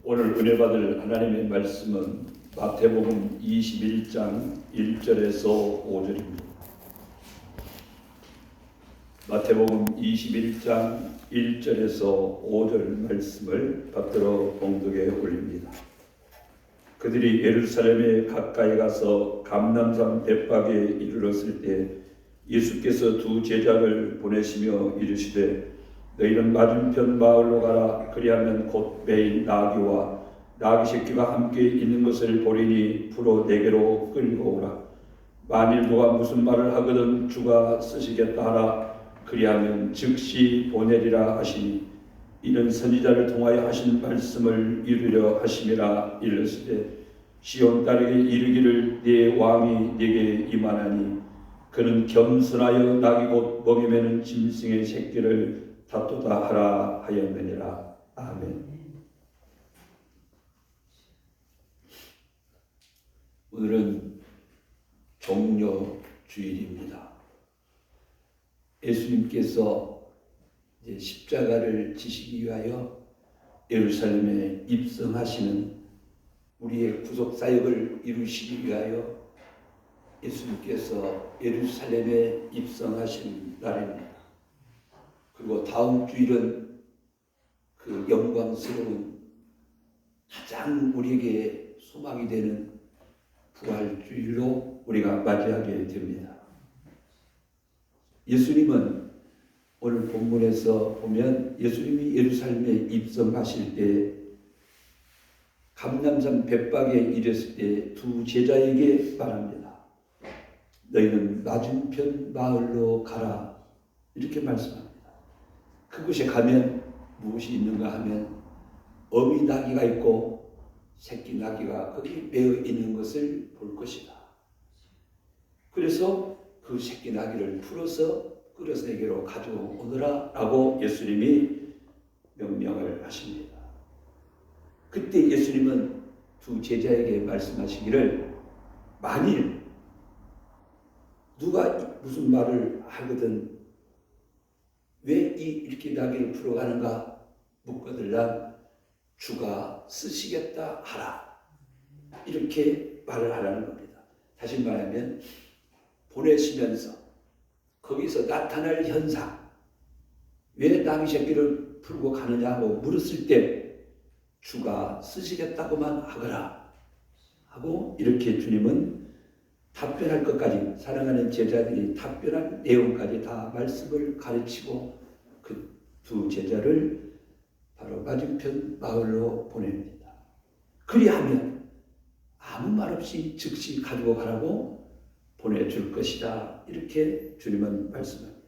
오늘 은혜 받을 하나님의 말씀은 마태복음 21장 1절에서 5절입니다. 마태복음 21장 1절에서 5절 말씀을 받들어 봉독에 올립니다. 그들이 예루살렘에 가까이 가서 감람산 벳박에 이르렀을 때 예수께서 두 제자를 보내시며 이르시되 너희는 맞은편 마을로 가라. 그리하면 곧 매일 나귀와 나귀 새끼가 함께 있는 것을 보리니 풀어 내게로 끌고 오라. 만일 누가 무슨 말을 하거든 주가 쓰시겠다 하라. 그리하면 즉시 보내리라 하시니 이는 선지자를 통하여 하신 말씀을 이루려 하심이라. 이르시되 시온 딸에게 이르기를 네 왕이 네게 임하나니 그는 겸손하여 나귀 곧 먹이 매는 짐승의 새끼를 다투다 하라 하였느니라. 아멘. 오늘은 종려 주일입니다. 예수님께서 이제 십자가를 지시기 위하여 예루살렘에 입성하시는 우리의 구속 사역을 이루시기 위하여 예수님께서 예루살렘에 입성하신 날입니다. 그리고 다음 주일은 그 영광스러운 가장 우리에게 소망이 되는 부활주일로 우리가 맞이하게 됩니다. 예수님은 오늘 본문에서 보면 예수님이 예루살렘에 입성하실 때 감람산 벳박에 이르렀을 때 두 제자에게 말합니다. 너희는 맞은편 마을로 가라. 이렇게 말씀합니다. 그곳에 가면 무엇이 있는가 하면 어미 나귀가 있고 새끼 나귀가 거기 매어 있는 것을 볼 것이다. 그래서 그 새끼 나귀를 풀어서 끌어서 내게로 가져오너라 라고 예수님이 명령을 하십니다. 그때 예수님은 두 제자에게 말씀하시기를 만일 누가 무슨 말을 하거든 왜 이렇게 나귀를 풀어가는가 묻거들란 주가 쓰시겠다 하라. 이렇게 말을 하라는 겁니다. 다시 말하면 보내시면서 거기서 나타날 현상, 왜 나귀 새끼를 풀고 가느냐고 물었을 때 주가 쓰시겠다고만 하거라 하고 이렇게 주님은 답변할 것까지 사랑하는 제자들이 답변할 내용까지 다 말씀을 가르치고 그 두 제자를 바로 맞은편 마을로 보냅니다. 그리하면 아무 말 없이 즉시 가지고 가라고 보내줄 것이다. 이렇게 주님은 말씀합니다.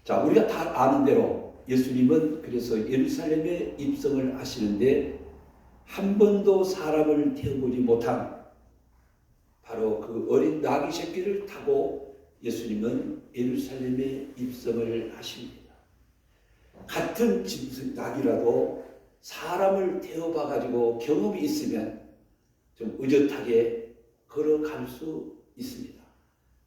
자, 우리가 다 아는 대로 예수님은 그래서 예루살렘에 입성을 하시는데 한 번도 사람을 태워보지 못한 바로 그 어린 나귀 새끼를 타고 예수님은 예루살렘에 입성을 하십니다. 같은 짐승 나귀라도 사람을 태워봐 가지고 경험이 있으면 좀 의젓하게 걸어갈 수 있습니다.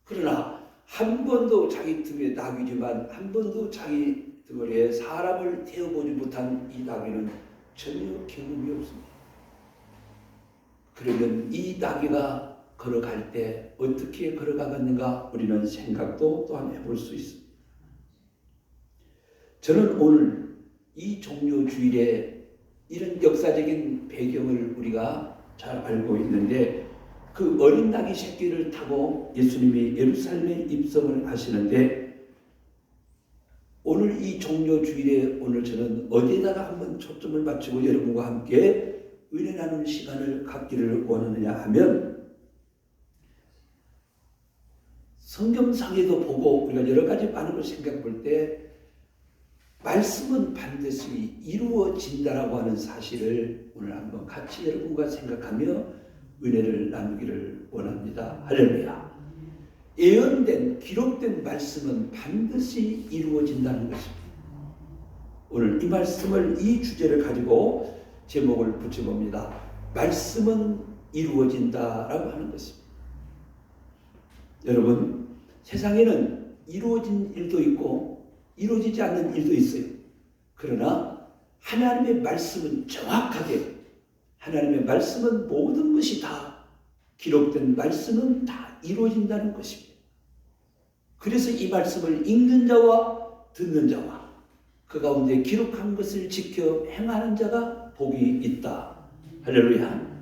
그러나 한 번도 자기 등에 나귀지만 한 번도 자기 등에 사람을 태워보지 못한 이 나귀는 전혀 경험이 없습니다. 그러면 이 나귀가 걸어갈 때 어떻게 걸어가겠는가 우리는 생각도 또한 해볼 수 있습니다. 저는 오늘 이 종려 주일에 이런 역사적인 배경을 우리가 잘 알고 있는데 그 어린 나귀 새끼를 타고 예수님이 예루살렘에 입성을 하시는데 오늘 이 종려 주일에 오늘 저는 어디에다가 한번 초점을 맞추고 여러분과 함께 은혜 나누는 시간을 갖기를 원하느냐 하면 성경상에도 보고 우리가 여러 가지 많은 걸 생각해 볼 때 말씀은 반드시 이루어진다라고 하는 사실을 오늘 한번 같이 여러분과 생각하며 은혜를 나누기를 원합니다. 할렐루야. 예언된 기록된 말씀은 반드시 이루어진다는 것입니다. 오늘 이 말씀을 이 주제를 가지고 제목을 붙여봅니다. 말씀은 이루어진다라고 하는 것입니다. 여러분 세상에는 이루어진 일도 있고 이루어지지 않는 일도 있어요. 그러나 하나님의 말씀은 정확하게, 하나님의 말씀은 모든 것이 다 기록된 말씀은 다 이루어진다는 것입니다. 그래서 이 말씀을 읽는 자와 듣는 자와 그 가운데 기록한 것을 지켜 행하는 자가 복이 있다. 할렐루야.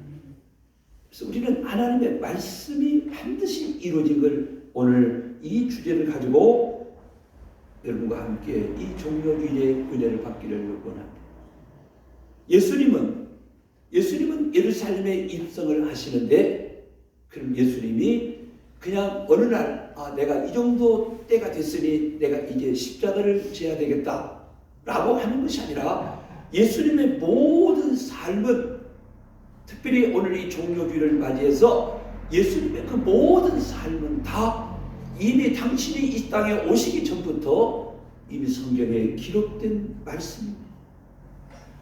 그래서 우리는 하나님의 말씀이 반드시 이루어진 걸 오늘 이 주제를 가지고 여러분과 함께 이 종료주일의 은혜를 받기를 원합니다. 예수님은 예루살렘에 입성을 하시는데, 그럼 예수님이 그냥 어느 날 내가 이 정도 때가 됐으니 내가 이제 십자가를 져야 되겠다 라고 하는 것이 아니라 예수님의 모든 삶은, 특별히 오늘 이 종료주일을 맞이해서 예수님의 그 모든 삶은 다 이미 당신이 이 땅에 오시기 전부터 이미 성경에 기록된 말씀입니다.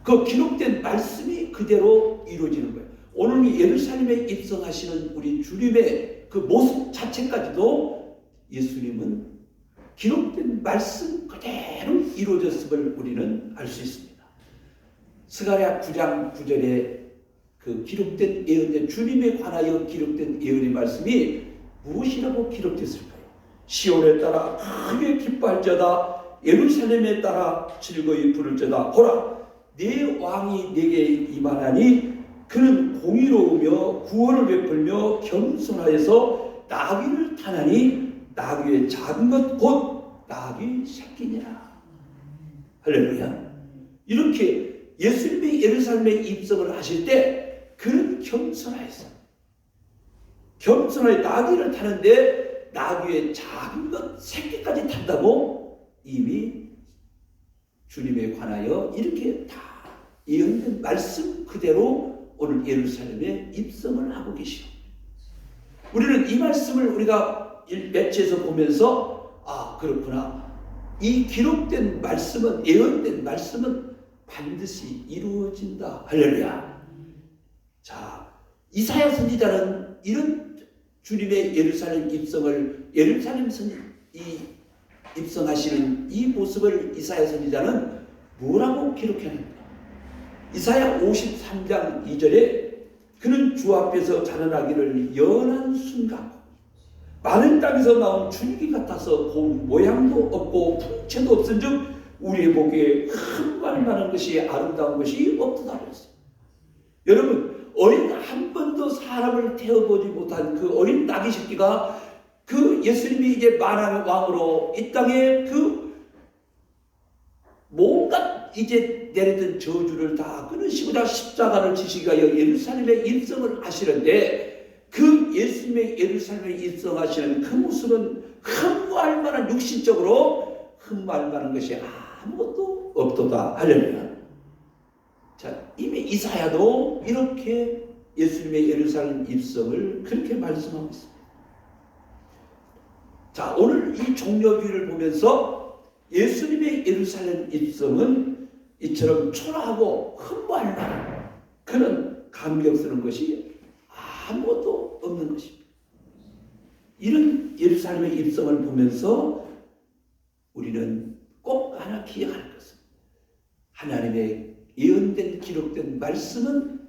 그 기록된 말씀이 그대로 이루어지는 거예요. 오늘 예루살렘에 입성하시는 우리 주님의 그 모습 자체까지도 예수님은 기록된 말씀 그대로 이루어졌음을 우리는 알 수 있습니다. 스가랴 9장 9절에 그 기록된 예언된 주님에 관하여 기록된 예언의 말씀이 무엇이라고 기록됐을까요? 시온에 따라 크게 기뻐할지어다, 예루살렘에 따라 즐거이 부를지어다. 보라, 내 왕이 내게 임하나니 그는 공의로우며 구원을 베풀며 겸손하여서 나귀를 타나니 나귀의 작은 것 곧 나귀 새끼니라. 할렐루야. 이렇게 예수님이 예루살렘에 입성을 하실 때 그는 겸손하여서 나귀를 타는데 나귀의 작은 것 새끼까지 탄다고 이미 주님에 관하여 이렇게 다 예언된 말씀 그대로 오늘 예루살렘에 입성을 하고 계시오. 우리는 이 말씀을 우리가 매체에서 보면서 그렇구나, 이 기록된 말씀은, 예언된 말씀은 반드시 이루어진다. 할렐루야. 자, 이사야 선지자는 이런 주님의 예루살렘 입성을, 입성하시는 이 모습을 이사야 선지자는 뭐라고 기록했는가? 이사야 53장 2절에 그는 주 앞에서 자라나기를 연한 순간 마른 땅에서 나온 줄기 같아서 고운 모양도 없고 풍채도 없은즉 우리의 보기에 큰 말 많은 것이 아름다운 것이 없도다 그랬어요. 여러분, 어린 한 번도 사람을 태워보지 못한 그 어린 나귀 새끼가 그 예수님이 이제 만왕의 왕으로 이 땅에 그 뭔가 이제 내렸던 저주를 다 끊으시고자 십자가를 지시기 위하여 예루살렘에 입성을 하시는데, 그 예수님의 예루살렘에 입성하시는 그 모습은 흠모할 만한, 육신적으로 흠모할 만한 것이 아무것도 없도다. 할렐루야. 자, 이미 이사야도 이렇게 예수님의 예루살렘 입성을 그렇게 말씀하고 있습니다. 자, 오늘 이 종려주의를 보면서 예수님의 예루살렘 입성은 이처럼 초라하고 흠모할 만한 그런 감격스러운 것이 아무것도 없는 것입니다. 이런 예루살렘의 입성을 보면서 우리는 꼭 하나 기억할 것은, 하나님의 예언된 기록된 말씀은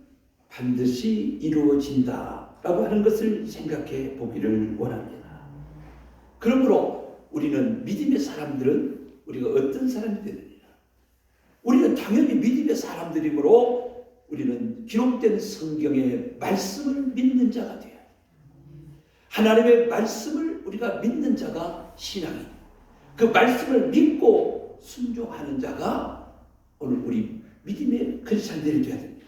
반드시 이루어진다라고 하는 것을 생각해 보기를 원합니다. 그러므로 우리는 믿음의 사람들은 우리가 어떤 사람이 되느냐? 우리는 당연히 믿음의 사람들이므로 우리는 기록된 성경의 말씀을 믿는 자가 돼요. 하나님의 말씀을 우리가 믿는 자가 신앙이에요. 그 말씀을 믿고 순종하는 자가 오늘 우리 믿음의 크리스찬들이 되어야 됩니다.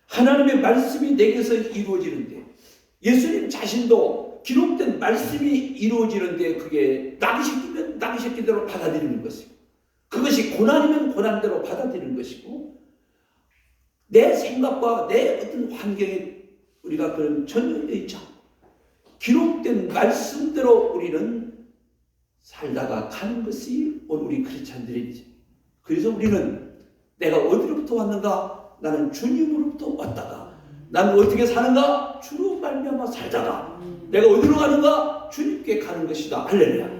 하나님의 말씀이 내게서 이루어지는데, 예수님 자신도 기록된 말씀이 이루어지는데 그게 나귀 새끼면 나귀 새끼대로 받아들이는 것이고, 그것이 고난이면 고난대로 받아들이는 것이고, 내 생각과 내 어떤 환경에 우리가 그런 전혀 의지 않고 기록된 말씀대로 우리는 살다가 가는 것이 오늘 우리 크리스찬들이지. 그래서 우리는 내가 어디로부터 왔는가? 나는 주님으로부터 왔다가, 나는 어떻게 사는가? 주로 말미암아 살다가, 내가 어디로 가는가? 주님께 가는 것이다. 할렐루야.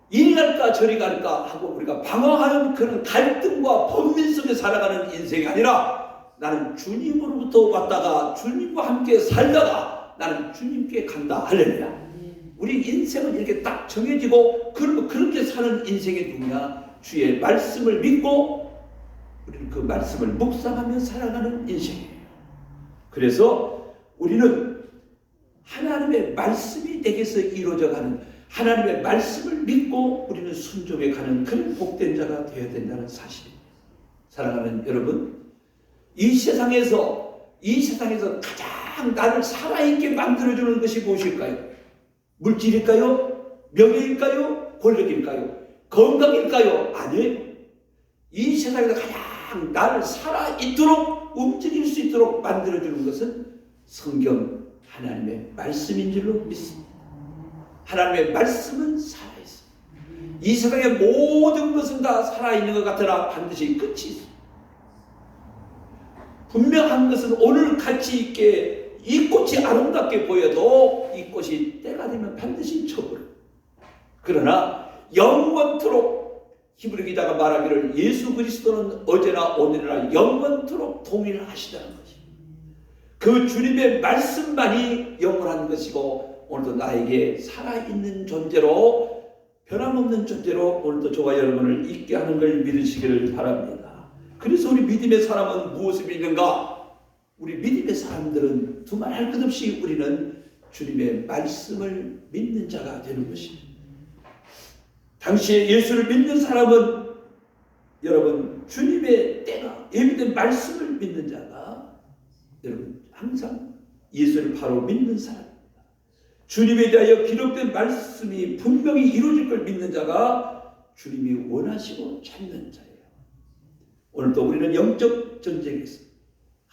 이리 갈까 저리 갈까 하고 우리가 방황하는 그런 갈등과 번민 속에 살아가는 인생이 아니라 나는 주님으로부터 왔다가 주님과 함께 살다가 나는 주님께 간다. 할렐루야. 우리 인생은 이렇게 딱 정해지고 그렇게 사는 인생이 누구냐? 주의 말씀을 믿고 우리는 그 말씀을 묵상하며 살아가는 인생이에요. 그래서 우리는 하나님의 말씀이 내게서 이루어져가는 하나님의 말씀을 믿고 우리는 순종해 가는 그런 복된 자가 되어야 된다는 사실입니다. 사랑하는 여러분, 이 세상에서 가장 나를 살아있게 만들어주는 것이 무엇일까요? 물질일까요? 명예일까요? 권력일까요? 건강일까요? 아니에요. 이 세상에서 가장 나를 살아있도록 움직일 수 있도록 만들어주는 것은 성경 하나님의 말씀인 줄로 믿습니다. 하나님의 말씀은 살아있습니다. 이 세상의 모든 것은 다 살아있는 것 같으나 반드시 끝이 있습니다. 분명한 것은 오늘 가치 있게 이 꽃이 아름답게 보여도 이 꽃이 때가 되면 반드시 처벌. 그러나 영원토록 히브리 기자가 말하기를 예수 그리스도는 어제나 오늘이나 영원토록 동일하시다는 것입니다. 그 주님의 말씀만이 영원한 것이고 오늘도 나에게 살아있는 존재로 변함없는 존재로 오늘도 저와 여러분을 있게 하는 걸 믿으시기를 바랍니다. 그래서 우리 믿음의 사람은 무엇을 믿는가? 우리 믿음의 사람들은 두말할 것 없이 우리는 주님의 말씀을 믿는 자가 되는 것입니다. 당시에 예수를 믿는 사람은 여러분 주님의 때가 예비된 말씀을 믿는 자가 여러분 항상 예수를 바로 믿는 사람입니다. 주님에 대하여 기록된 말씀이 분명히 이루어질 걸 믿는 자가 주님이 원하시고 찾는 자예요. 오늘도 우리는 영적 전쟁에서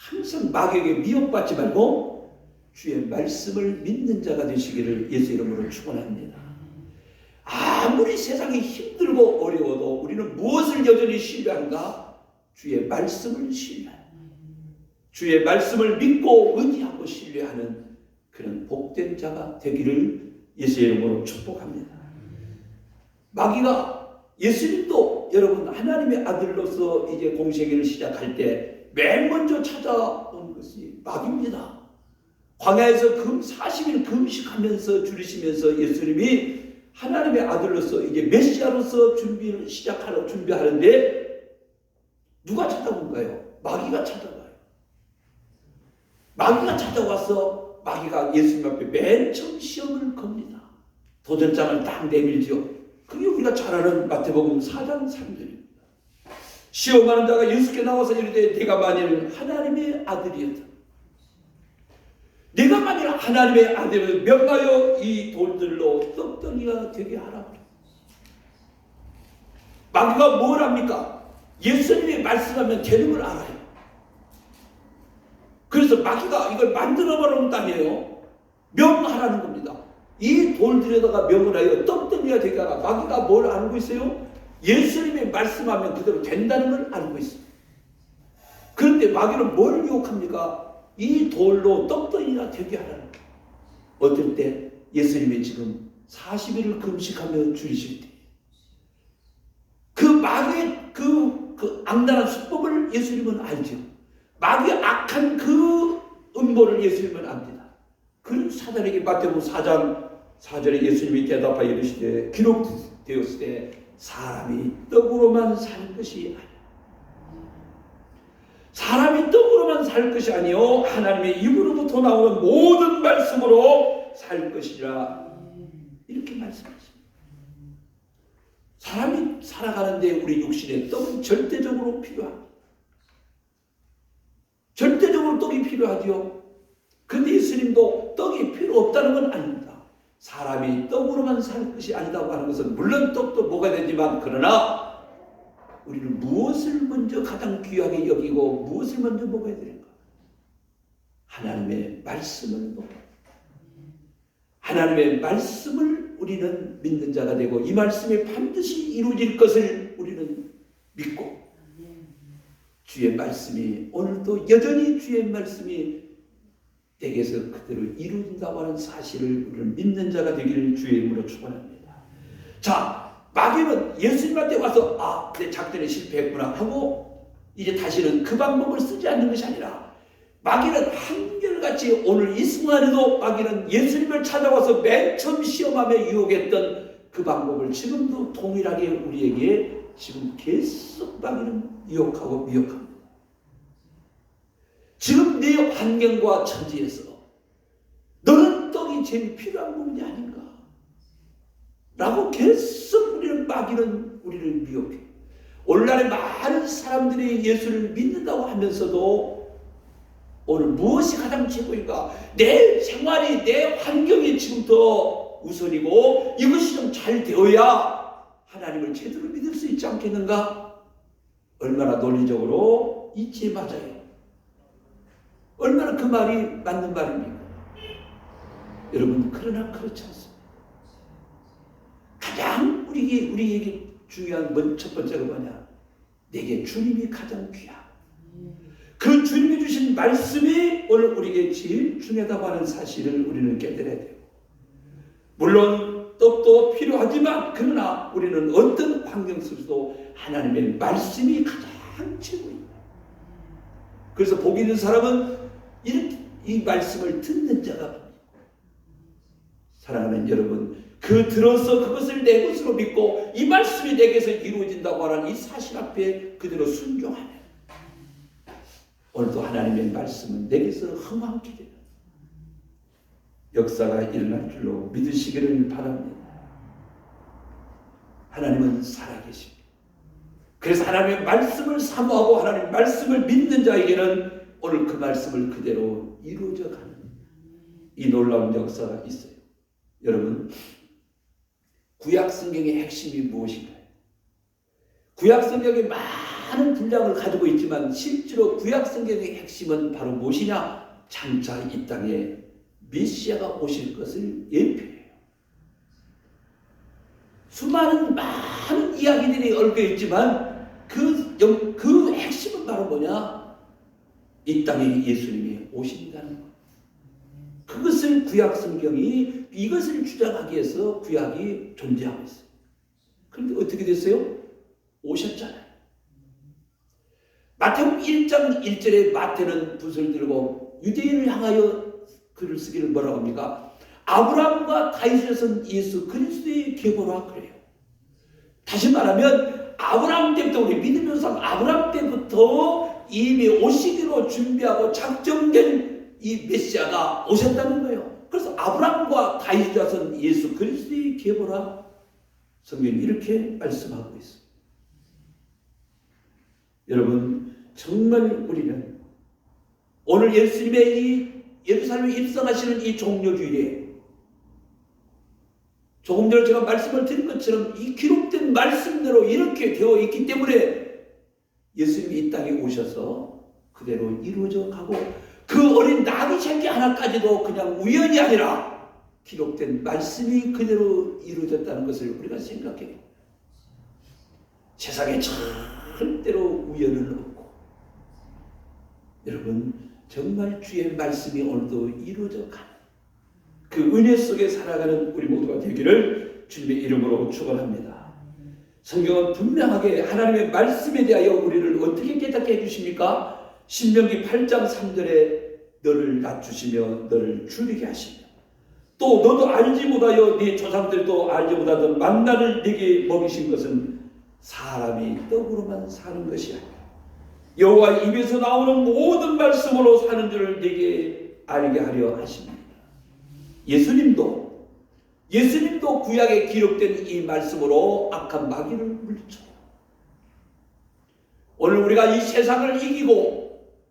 항상 마귀에게 미혹받지 말고 주의 말씀을 믿는 자가 되시기를 예수 이름으로 축원합니다. 아무리 세상이 힘들고 어려워도 우리는 무엇을 여전히 신뢰한가? 주의 말씀을 신뢰합니다. 주의 말씀을 믿고 의지하고 신뢰하는 그런 복된 자가 되기를 예수의 이름으로 축복합니다. 마귀가 예수님도 여러분 하나님의 아들로서 이제 공생애를 시작할 때 맨 먼저 찾아온 것이 마귀입니다. 광야에서 40일 금식하면서 줄이시면서 예수님이 하나님의 아들로서 이제 메시아로서 준비를 시작하러 준비하는데 누가 찾아온가요? 마귀가 찾아와요. 마귀가 찾아와서 마귀가 예수님 앞에 맨 처음 시험을 겁니다. 도전장을 딱 내밀죠. 그게 우리가 잘 아는 마태복음 4장 3절입니다. 시험하는 자가 예수께 나와서 이르되 내가 만일 하나님의 아들이었다. 내가 만일 하나님의 아들을 명하여 이 돌들로 떡덩이가 되게 하라. 마귀가 뭘 합니까? 예수님이 말씀하면 되는 걸 알아요. 그래서 마귀가 이걸 만들어버린다며요. 명하라는 겁니다. 이 돌들에다가 명을 하여 떡덩이가 되게 하라. 마귀가 뭘 알고 있어요? 예수님이 말씀하면 그대로 된다는 걸 알고 있습니다. 그런데 마귀는 뭘 유혹합니까? 이 돌로 떡덩이가 되게 하라는 거예요. 어떨 때? 예수님이 지금 40일을 금식하며 줄이실 때 그 마귀의 그 악랄한 수법을 예수님은 알죠. 마귀의 악한 그 음모를 예수님은 압니다. 그 사단에게 마태복음 4장 4절에 예수님이 대답하여 이르시되 기록되었을 때 사람이 떡으로만 살 것이 아니라 사람이 떡으로만 살 것이 아니요 하나님의 입으로부터 나오는 모든 말씀으로 살 것이라 이렇게 말씀하십니다. 사람이 살아가는데 우리 육신의 떡은 절대적으로 필요합니다. 절대적으로 떡이 필요하지요. 그런데 예수님도 떡이 필요 없다는 건 아닙니다. 사람이 떡으로만 살 것이 아니다고 하는 것은 물론 떡도 먹어야 되지만 그러나 우리는 무엇을 먼저 가장 귀하게 여기고 무엇을 먼저 먹어야 되는가? 하나님의 말씀을 먹어야 됩니다. 하나님의 말씀을 우리는 믿는 자가 되고 이 말씀이 반드시 이루어질 것을 우리는 믿고 주의 말씀이 오늘도 여전히 주의 말씀이 내게서 그대로 이루어진다고 하는 사실을 우리는 믿는 자가 되기를 주의 이름으로 축원합니다. 자, 마귀는 예수님한테 와서 내 작전에 실패했구나 하고 이제 다시는 그 방법을 쓰지 않는 것이 아니라 마귀는 한결같이 오늘 이 순간에도 마귀는 예수님을 찾아와서 맨 처음 시험하며 유혹했던 그 방법을 지금도 동일하게 우리에게 지금 계속 마귀는 유혹하고 미혹합니다. 지금 내 환경과 처지에서 너는 떡이 제일 필요한 부분이 아닌가? 라고 계속 마귀는 우리를 미혹해. 오늘날에 많은 사람들이 예수를 믿는다고 하면서도 오늘 무엇이 가장 최고인가? 내 생활이, 내 환경이 지금 더 우선이고 이것이 좀 잘 되어야 하나님을 제대로 믿을 수 있지 않겠는가? 얼마나 논리적으로 이치에 맞아요. 얼마나 그 말이 맞는 말입니까? 여러분, 그러나 그렇지 않습니다. 가장 우리에게 중요한 첫 번째가 뭐냐? 내게 주님이 가장 귀하다. 그 주님이 주신 말씀이 오늘 우리에게 제일 중요하다고 하는 사실을 우리는 깨달아야 돼요. 물론 떡도 필요하지만 그러나 우리는 어떤 환경 속에서도 하나님의 말씀이 가장 최고입니다. 그래서 복 있는 사람은 이 말씀을 듣는 자가 사랑하는 여러분, 그 들어서 그것을 내 것으로 믿고 이 말씀이 내게서 이루어진다고 하는 이 사실 앞에 그대로 순종하면 오늘도 하나님의 말씀은 내게서 흥황케 되는 역사가 일어날 줄로 믿으시기를 바랍니다. 하나님은 살아계십니다. 그래서 하나님의 말씀을 사모하고 하나님의 말씀을 믿는 자에게는 오늘 그 말씀을 그대로 이루어져 가는 이 놀라운 역사가 있어요. 여러분, 구약 성경의 핵심이 무엇인가요? 구약 성경이 많은 분량을 가지고 있지만 실제로 구약 성경의 핵심은 바로 무엇이냐? 장차 이 땅에 메시아가 오실 것을 예표해요. 수많은 많은 이야기들이 얽혀 있지만 그 핵심은 바로 뭐냐? 이 땅에 예수님이 오신다는 것. 그것을 구약 성경이 이것을 주장하기 위해서 구약이 존재하고 있어요. 그런데 어떻게 됐어요? 오셨잖아요. 마태복음 1장 1절에 마태는 붓을 들고 유대인을 향하여 글을 쓰기를 뭐라고 합니까? 아브라함과 다윗의 선 예수 그리스도의 계보라 그래요. 다시 말하면 아브라함 때부터 우리 믿음의 상 아브라함 때부터 이미 오시기로 준비하고 작정된 이 메시아가 오셨다는 거예요. 그래서 아브라함과 다윗의 자손 예수 그리스도의 계보라 성경이 이렇게 말씀하고 있습니다. 여러분, 정말 우리는 오늘 예수님의 이 예루살렘에 입성하시는 이 종료주일에 조금 전에 제가 말씀을 드린 것처럼 이 기록된 말씀대로 이렇게 되어 있기 때문에 예수님이 이 땅에 오셔서 그대로 이루어져 가고 그 어린 나귀 새끼 하나까지도 그냥 우연이 아니라 기록된 말씀이 그대로 이루어졌다는 것을 우리가 생각해요. 세상에 절대로 우연은 없고 여러분, 정말 주의 말씀이 오늘도 이루어져 가는 그 은혜 속에 살아가는 우리 모두가 되기를 주님의 이름으로 축원합니다. 성경은 분명하게 하나님의 말씀에 대하여 우리를 어떻게 깨닫게 해주십니까? 신명기 8장 3절에 너를 낮추시며 너를 줄이게 하시며 또 너도 알지 못하여 네 조상들도 알지 못하던 만나를 네게 먹이신 것은 사람이 떡으로만 사는 것이 아니라 여호와 입에서 나오는 모든 말씀으로 사는 줄을 네게 알게 하려 하십니다. 예수님도 구약에 기록된 이 말씀으로 악한 마귀를 물리쳐요. 오늘 우리가 이 세상을 이기고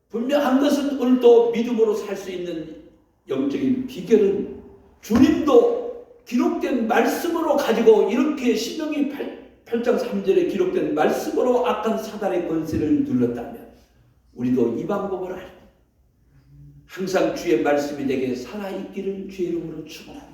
분명한 것은 오늘도 믿음으로 살 수 있는 영적인 비결은 주님도 기록된 말씀으로 가지고 이렇게 신명기 8장 3절에 기록된 말씀으로 악한 사단의 권세를 눌렀다면 우리도 이 방법을 알고 항상 주의 말씀이 내게 살아있기를 주의 이름으로 축원합니다.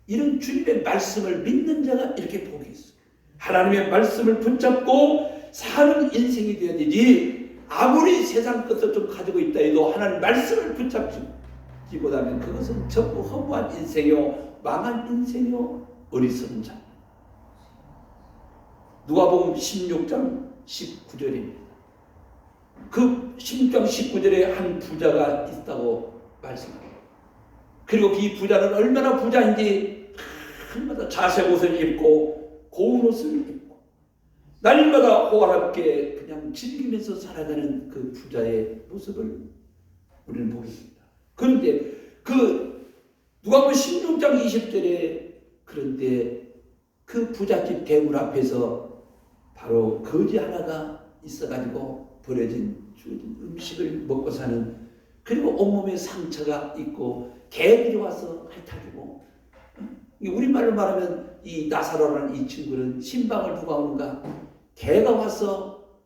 이런 주님의 말씀을 믿는 자가 이렇게 복이 있어요. 하나님의 말씀을 붙잡고 사는 인생이 되어야 되지 아무리 세상 것을 좀 가지고 있다 해도 하나님 말씀을 붙잡기보다는 그것은 전부 허무한 인생이요 망한 인생이요 어리석은 자. 누가복음 16장 19절입니다. 그 16장 19절에 한 부자가 있다고 말씀합니다. 그리고 이 부자는 얼마나 부자인지 날마다 자색 옷을 입고 고운 옷을 입고 날마다 호화롭게 그냥 즐기면서 살아가는 그 부자의 모습을 우리는 보겠습니다. 그런데 그 누가복음 16장 20절에 그런데 그 부잣집 대문 앞에서 바로 거지 하나가 있어가지고 버려진 주어진 음식을 먹고 사는, 그리고 온몸에 상처가 있고 개들이 와서 핥아주고, 우리말로 말하면 이 나사로라는 이 친구는 신방을 누가 오는가? 개가 와서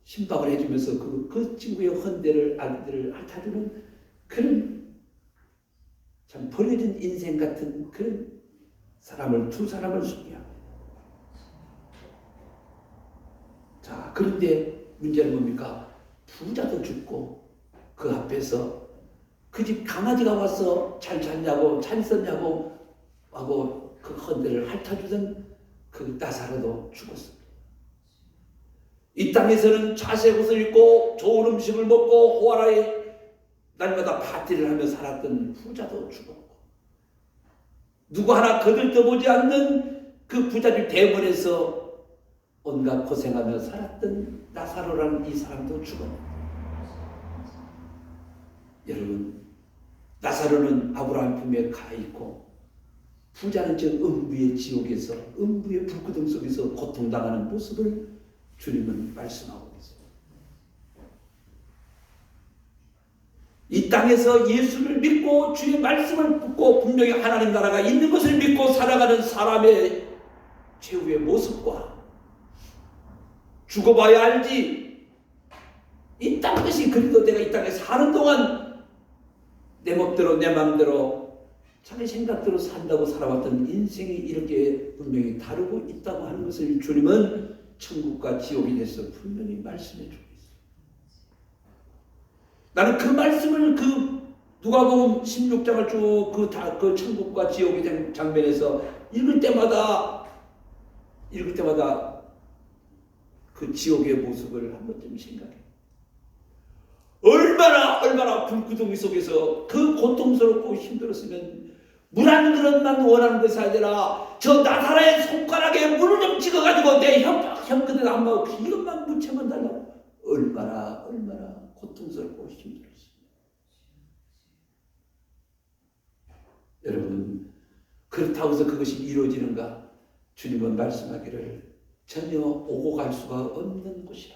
신방을 해주면서 그 친구의 헌대를 아기들을 핥아주는 그런 참 버려진 인생 같은 그런 사람을, 두 사람을 소개합니다. 자, 그런데 문제는 뭡니까? 부자도 죽고 그 앞에서 그 집 강아지가 와서 잘 잤냐고 잘 있었냐고 하고 그 헌대를 핥아주던 그 나사로도 죽었습니다. 이 땅에서는 자색 옷을 입고 좋은 음식을 먹고 호화라에 날마다 파티를 하며 살았던 부자도 죽었고, 누구 하나 거들떠보지 않는 그 부자집 대문에서 온갖 고생하며 살았던 나사로라는 이 사람도 죽었습니다. 여러분, 나사로는 아브라함 품에 가 있고 부자는 저 음부의 지옥에서, 음부의 불구덩 속에서 고통당하는 모습을 주님은 말씀하고 있습니다. 이 땅에서 예수를 믿고 주의 말씀을 듣고 분명히 하나님 나라가 있는 것을 믿고 살아가는 사람의 최후의 모습과 죽어봐야 알지, 이 땅 것이 그래도 내가 이 땅에 사는 동안 내 멋대로 내 마음대로 자기 생각대로 산다고 살아왔던 인생이 이렇게 분명히 다르고 있다고 하는 것을 주님은 천국과 지옥에 대해서 분명히 말씀해 주고 있어요. 나는 그 말씀을 그 누가복음 16장을 쭉 그 천국과 지옥의 장면에서 읽을 때마다 그 지옥의 모습을 한 번쯤 생각해. 얼마나 불구덩이 속에서 그 고통스럽고 힘들었으면 물 한 그릇만 원하는 것이 아니라 저 나사로의 손가락에 물을 좀 찍어가지고 내 혀끝에 한번 이것만 묻혀만 달라고 얼마나 고통스럽고 힘들었습니다. 여러분, 그렇다고 해서 그것이 이루어지는가? 주님은 말씀하기를 전혀 오고 갈 수가 없는 곳이라.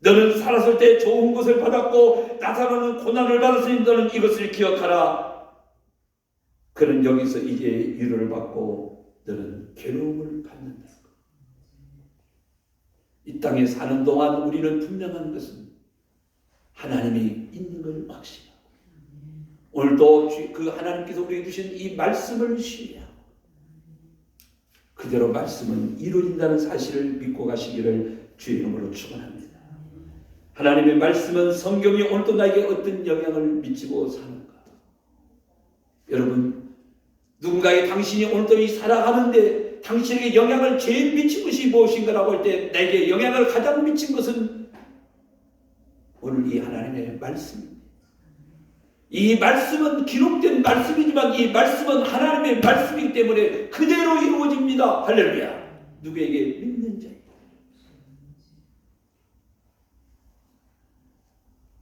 너는 살았을 때 좋은 것을 받았고 나사로는 고난을 받았으니 너는 이것을 기억하라. 그는 여기서 이제 위로를 받고 너는 괴로움을 받는다. 이 땅에 사는 동안 우리는 분명한 것은 하나님이 있는 걸 확신하고, 오늘도 그 하나님께서 우리에게 주신 이 말씀을 신뢰하고 그대로 말씀은 이루어진다는 사실을 믿고 가시기를 주의 이름으로 축원합니다. 하나님의 말씀은, 성경이 오늘도 나에게 어떤 영향을 미치고 사는가? 여러분, 누군가의 당신이 오늘도 이 살아가는데 당신에게 영향을 제일 미친 것이 무엇인가라고 할 때 내게 영향을 가장 미친 것은 오늘 이 하나님의 말씀입니다. 이 말씀은 기록된 말씀이지만 이 말씀은 하나님의 말씀이기 때문에 그대로 이루어집니다. 할렐루야. 누구에게? 믿는 자에게.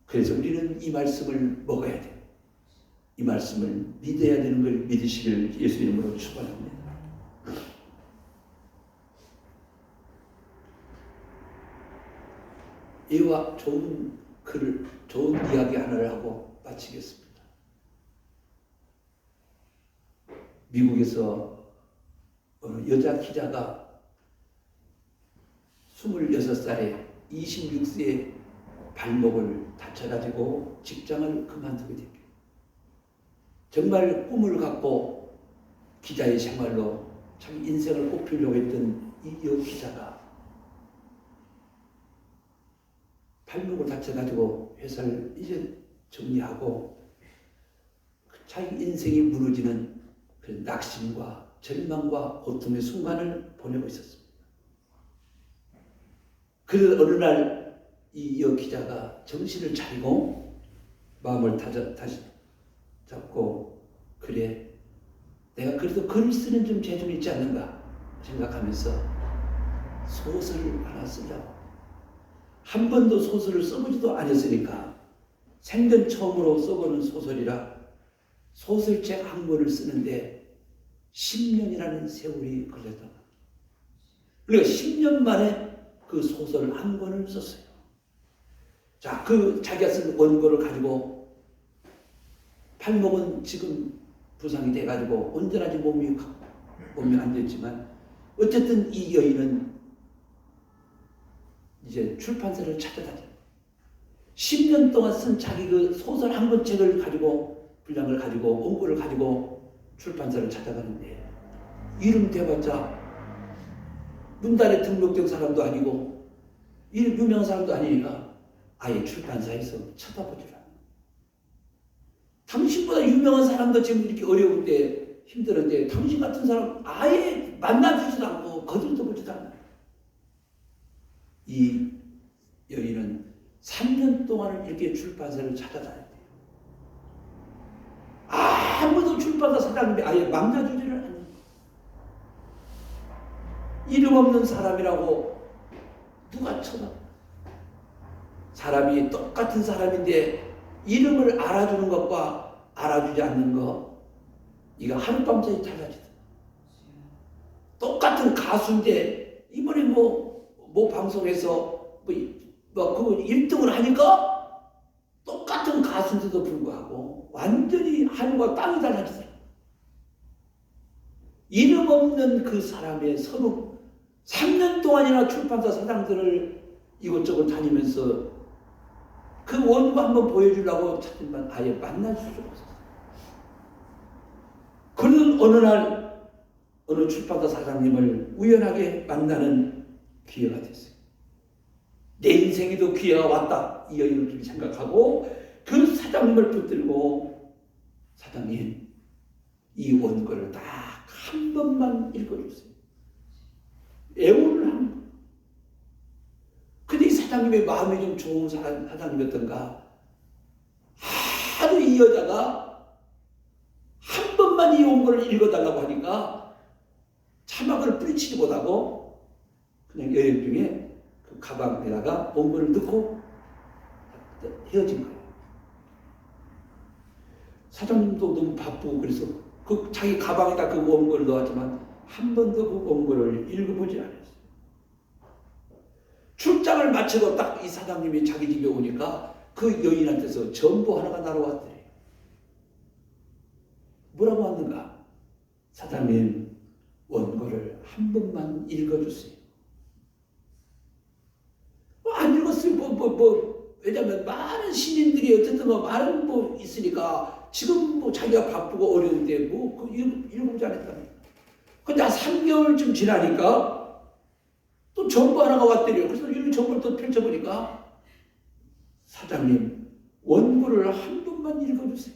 그래서 우리는 이 말씀을 먹어야 돼요. 이 말씀을 믿어야 되는 걸 믿으시길 예수 이름으로 축원합니다. 이와 좋은 이야기 하나를 하고 마치겠습니다. 미국에서 어느 여자 기자가 26살에 26세에 발목을 다쳐가지고 직장을 그만두게 됩니다. 정말 꿈을 갖고 기자의 생활로 자기 인생을 꽃피려고 했던 이 여기자가 발목을 다쳐가지고 회사를 이제 정리하고 자기 인생이 무너지는 그런 낙심과 절망과 고통의 순간을 보내고 있었습니다. 그래서 어느 날 이 여 기자가 정신을 차리고 마음을 다시 잡고, 그래, 내가 그래도 글 쓰는 좀 재주는 있지 않는가 생각하면서 소설을 하나 쓰자고. 한 번도 소설을 써보지도 않았으니까 생전 처음으로 써보는 소설이라 소설책 한 권을 쓰는데 10년이라는 세월이 걸렸다. 그러니까 10년 만에 그 소설 한 권을 썼어요. 자, 그 자기가 쓴 원고를 가지고, 팔목은 지금 부상이 돼가지고 온전하지 몸이 안 됐지만, 어쨌든 이 여인은 이제 출판사를 찾아다녀. 10년 동안 쓴 자기 그 소설 한 권 책을 가지고, 분량을 가지고, 원고를 가지고 출판사를 찾아가는데, 이름 대봤자 문단에 등록된 사람도 아니고 이름 유명한 사람도 아니니까 아예 출판사에서 쳐다보질 않아. 당신보다 유명한 사람도 지금 이렇게 어려운데, 힘들은데 당신 같은 사람 아예 만나주지도 않고 거들떠 보지도 않아. 이 여인은 3년 동안을 이렇게 출판사를 찾아다녔대요. 아무도 출판사 사장님이 아예 만나주지를 않는 거예요. 이름 없는 사람이라고 누가 쳐다봐. 사람이 똑같은 사람인데 이름을 알아주는 것과 알아주지 않는 것, 이거 하룻밤 사이 달라지다. 똑같은 가수인데 이번에 뭐 방송에서 그거 1등을 하니까 똑같은 가수인데도 불구하고 완전히 하늘과 땅이 달라지다. 이름 없는 그 사람의 서로 3년 동안이나 출판사 사장들을 이곳저곳 다니면서 그 원고 한번 보여주려고 찾지만 아예 만날 수가 없었어요. 그는 어느 날 어느 출판사 사장님을 우연하게 만나는 기회가 됐어요. 내 인생에도 기회가 왔다, 이 여인을 그렇게 생각하고 그 사장님을 붙들고, 사장님, 이 원고를 딱 한 번만 읽어주세요. 애원을 한 번. 근데 이 사장님의 마음이 좀 좋은 사장님이었던가, 하도 이 여자가 한 번만 이 원고를 읽어달라고 하니까 자막을 뿌리치지 못하고 그냥 여행 중에 그 가방에다가 원고를 넣고 헤어진 거예요. 사장님도 너무 바쁘고 그래서 그 자기 가방에다 그 원고를 넣었지만 한 번도 그 원고를 읽어보지 않았어요. 출장을 마치고 딱 이 사장님이 자기 집에 오니까 그 여인한테서 전보 하나가 날아왔더래요. 뭐라고 왔는가? 사장님, 원고를 한 번만 읽어주세요. 안 읽었어요. 왜냐면 많은 시민들이 어쨌든 많은 있으니까 지금 자기가 바쁘고 어려운데 읽어보지 않았다니까. 근데 한 3개월쯤 지나니까 또 정보 하나가 왔더래요. 그래서 이 정보를 또 펼쳐보니까, 사장님, 원고를 한 번만 읽어주세요.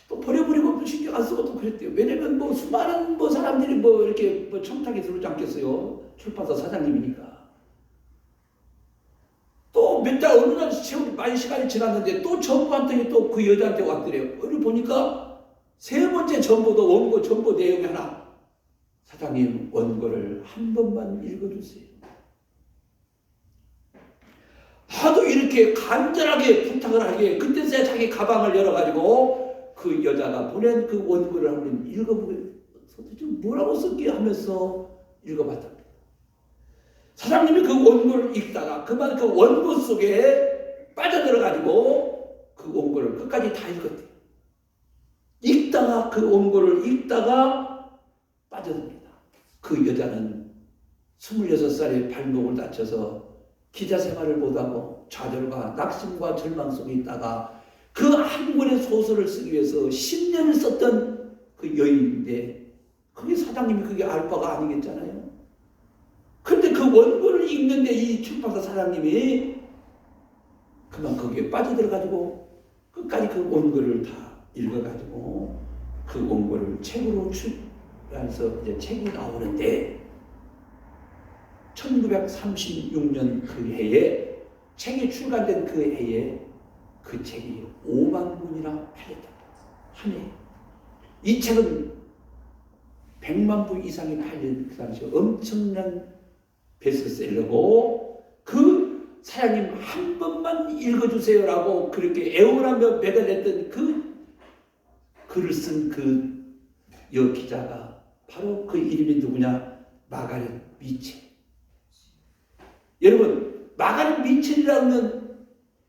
또 버려버리고 또 신경 안 쓰고 또 그랬대요. 왜냐면 수많은 사람들이 이렇게 청탁이 들어오지 않겠어요. 출판사 사장님이니까. 또 몇 달 어느 날 많이 시간이 지났는데 또 정보한테 또 그 여자한테 왔더래요. 오늘 보니까 세 번째 정보도 원고 정보 내용이 하나, 사장님, 원고를 한 번만 읽어주세요. 하도 이렇게 간절하게 부탁을 하기에 그때서야 자기 가방을 열어가지고 그 여자가 보낸 그 원고를 한번 읽어보게, 도대체 뭐라고 썼기에 하면서 읽어봤답니다. 사장님이 그 원고를 읽다가 그만 그 원고 속에 빠져들어가지고 그 원고를 끝까지 다 읽었대요. 읽다가 그 원고를 읽다가 빠져듭니다. 그 여자는 26살에 발목을 다쳐서 기자 생활을 못하고 좌절과 낙심과 절망 속에 있다가 그 한 권의 소설을 쓰기 위해서 10년을 썼던 그 여인인데, 그게 사장님이 그게 알 바가 아니겠잖아요. 근데 그 원고를 읽는데 이 출판사 사장님이 그만 거기에 빠져들어가지고 끝까지 그 원고를 다 읽어가지고 그 그 원고를 책으로 출간해서 이제 책이 나오는데 1936년 그 해에 책이 출간된 그 해에 그 책이 5만 권이나 팔렸다. 한 해. 이 책은 100만 부 이상이 팔린 그 당시 엄청난 베스트셀러고 그 사장님 한 번만 읽어주세요라고 그렇게 애원하며 매달렸던 그 글을 쓴 그 기자가 바로 그 이름이 누구냐? 마가렛 미첼. 여러분, 마가렛 미첼이라면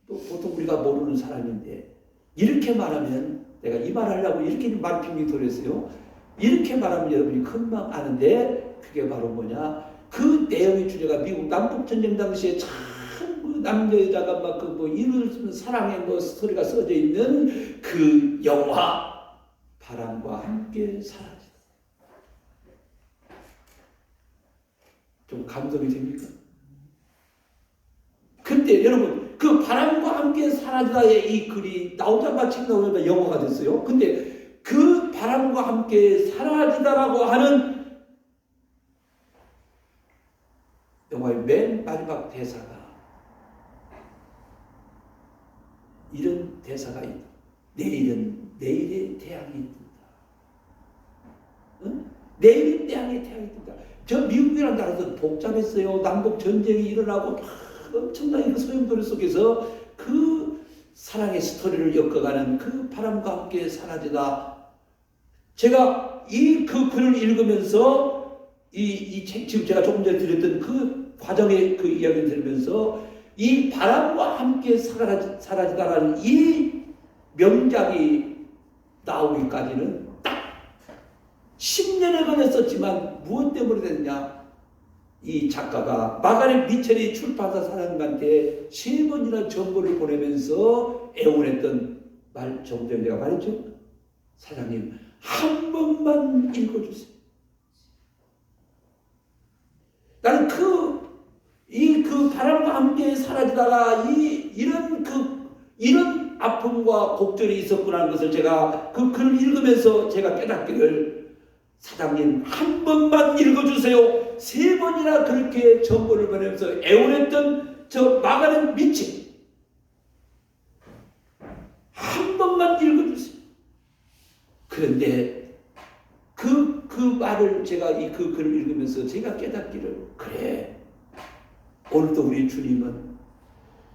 또 보통 우리가 모르는 사람인데 이렇게 말하면 내가 이 말하려고 이렇게 말핑이 돌렸어요. 이렇게 말하면 여러분이 금방 아는데 그게 바로 뭐냐? 그 내용의 주제가 미국 남북전쟁 당시에 참 남자 여자가 막 그 뭐 이루어지는 사랑의 뭐 스토리가 써져 있는 그 영화 바람과 함께 사라지다. 좀 감동이 됩니까? 근데 여러분 그 바람과 함께 사라지다의 이 글이 나오자마자 책 나오자마자 영화가 됐어요. 근데 그 바람과 함께 사라지다라고 하는 영화의 맨 마지막 대사가 이런 대사가 있다. 내일은 내일의 태양이 뜬다. 응? 내일은 태양이 뜬다. 저 미국이라는 나라도 복잡했어요. 남북 전쟁이 일어나고 엄청나게 그 소용돌이 속에서 그 사랑의 스토리를 엮어가는 그 바람과 함께 사라지다. 제가 이 그 글을 읽으면서 이 책 지금 제가 조금 전에 드렸던 그 과정의 그 이야기를 들으면서 이 바람과 함께 사라지다라는 이 명작이 나오기까지는 딱 10년에 걸렸었지만 무엇 때문에 됐냐? 이 작가가 마가렛 미첼이 출판사 사장님한테 3번이나 정보를 보내면서 애원했던 말, 조금 전에 내가 말했죠? 사장님, 한 번만 읽어주세요. 나는 그 바람과 함께 사라지다가 이런 아픔과 곡절이 있었구나 하는 것을 제가 그 글을 읽으면서 제가 깨닫기를 사장님 한 번만 읽어주세요. 3번이나 그렇게 정보를 보내면서 애원했던 저 마가렛 미첼 한 번만 읽어주세요. 그런데 그 말을 제가 그 글을 읽으면서 제가 깨닫기를 그래 오늘도 우리 주님은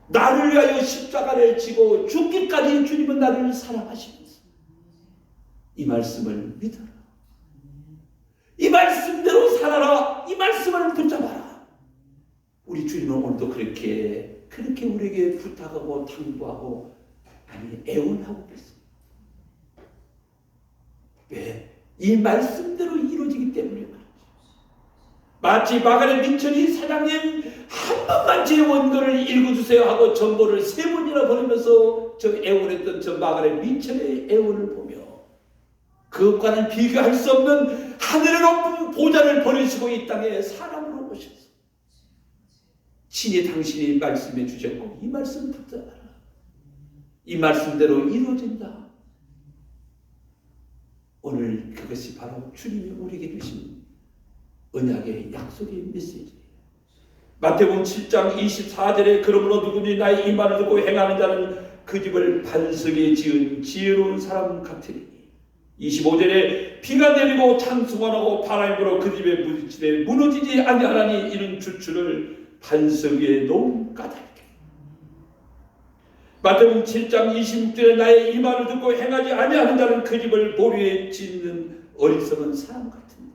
나를 위하여 십자가를 지고 죽기까지 주님은 나를 사랑하시면서 이 말씀을 믿어라. 이 말씀대로 살아라. 이 말씀을 붙잡아라. 우리 주님은 오늘도 그렇게 우리에게 부탁하고 당부하고 애원하고 계십니다. 왜? 이 말씀대로 이루어지기 때문에 그렇죠. 마치 마가렛 미첼이 사장님 한 번만 제 원고를 읽어주세요 하고 정보를 3번이나 보내면서 저 애원했던 저 마가렛 미첼의 애원을 보며 그것과는 비교할 수 없는 하늘의 높은 보좌를 버리시고 이 땅에 사람으로 오셔서 친히 당신이 말씀해 주셨고 이 말씀 붙잡아라. 이 말씀대로 이루어진다. 오늘 그것이 바로 주님이 우리에게 주신 언약의 약속의 메시지예요. 마태복음 7장 24절에 그러므로 누구니 나의 이 말을 듣고 행하는 자는 그 집을 반석에 지은 지혜로운 사람 같으니 25절에 비가 내리고 창수가 나고 바람이 불어 그 집에 부딪히되 무너지지 아니하나니 이런 주추를 반석 위에 놓은 까닭이라. 마태복음 7장 26절에 나의 이 말을 듣고 행하지 아니하는 자는 그 집을 모래에 짓는 어리석은 사람 같은데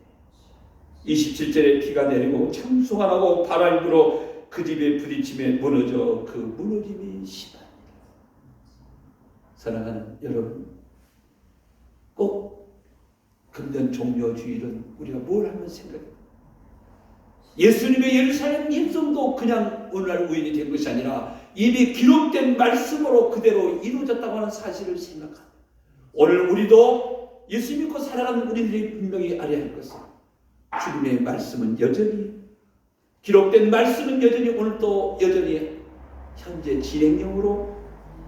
27절에 비가 내리고 창수가 나고 바람이 불어 그 집에 부딪히며 무너져 그 무너짐이 심하니라. 사랑하는 여러분, 꼭 금년 종료주일은 우리가 뭘 하면 생각해요? 예수님의 예루살렘 입성도 그냥 어느 날 우연히 된 것이 아니라 이미 기록된 말씀으로 그대로 이루어졌다고 하는 사실을 생각합니다. 오늘 우리도 예수 믿고 살아가는 우리들이 분명히 알아야 할 것은 주님의 말씀은 여전히 기록된 말씀은 여전히 오늘도 여전히 현재 진행형으로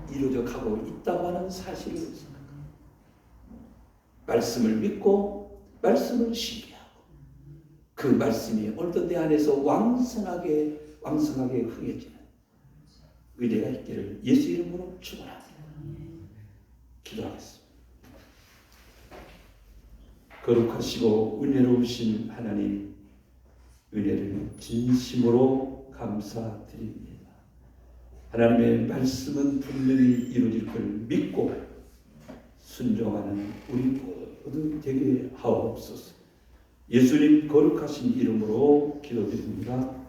이루어져 가고 있다고 하는 사실을 생각합니다. 말씀을 믿고 말씀을 신뢰하고 그 말씀이 오늘도 내 안에서 왕성하게 흥해지는 은혜가 있기를 예수 이름으로 축원합니다. 기도하겠습니다. 거룩하시고 은혜로우신 하나님, 은혜를 진심으로 감사드립니다. 하나님의 말씀은 분명히 이루어질 걸 믿고 순종하는 우리 모두 되게 하옵소서. 예수님 거룩하신 이름으로 기도드립니다.